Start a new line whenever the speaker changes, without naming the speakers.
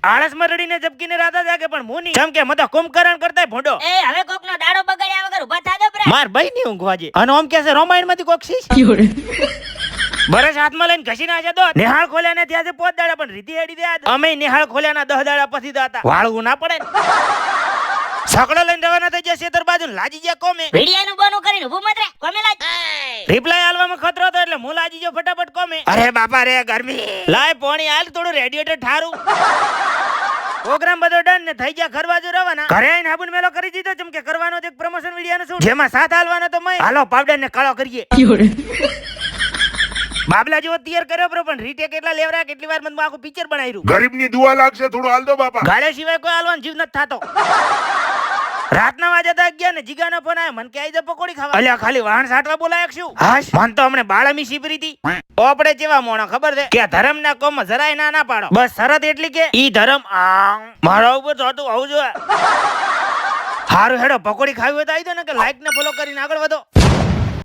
આળસ માં રડીને ઝબકીને રાધા જાગે પણ મુની જેમ કે મતો કુંભકરણ કરતાય ભોંડો
એ હવે કોકનો દાડો બગાડ્યા વગર ઊભા થાજો પ્રા.
માર ભાઈ ની ઊંઘવા જે અને ઓમ કે છે રામાયણ માંથી કોક શીશ બરસ હાથમાં લઈને ઘસી ના જતો નિહાળ ખોલ્યા ને ત્યાં 5 દાડા પણ રીતિ હેડી દે અમે નિહાળ ખોલ્યા ના 10 દાડા પછી દાતા વાળવું ના પડે સકડો લઈને રવાના થઈ ગયા સેતર બાજુ લાજી ગયા કોમે
વિડિયાનું બોનું કરીને ઊભું મત રે કોમે લાજ.
રિપ્લાય આલવામાં ખતરો હતો એટલે હું લાજી ગયો ફટાફટ કોમે અરે બાપા રે ગરમી લાય પાણી આલ થોડું રેડિયેટર ઠારું પ્રોગ્રામ બધો ડન ને થઈ ગયા ઘર બાજુ રવાના ઘરે આવીને હાબુન મેલો કરી દીધો જેમ કે કરવાનો એક પ્રમોશન વિડિયાનો શૂટ જેમાં સાથ હાલવાનો તો મય હાલો પાવડર ને કાળો કરીએ બાબલા જેવો તૈયાર કર્યો બરો પણ રીટે કેટલા લેવરા કેટલી વાર મને આખું પિક્ચર બનાવ્યું
ગરીબની દુઆ લાગશે થોડું હાલ દો બાપા.
ગાળે સિવાય કોઈ હાલવાનો જીવ નથી થાતો રાતના વાજતા ગયા ને જીગાનો ફોન આવ્યો મને કે આઈ દે પકોડી ખાવા અલ્યા ખાલી વાહન સાટવા બોલાય શું હાશ મન તો હમણે બાળામી શીપરી હતી ઓપડે ચેવા મોણો ખબર છે કે ધર્મ ના કોમ જરાય ના પાડો બસ શરત એટલી કે ઈ ધર્મ મારા ઉપર થતું આવું જોઈએ હારું હેડો પકોડી ખાવી હોય તો આવી દો ને કે લાઈક ને ફોલો કરીને આગળ વધો.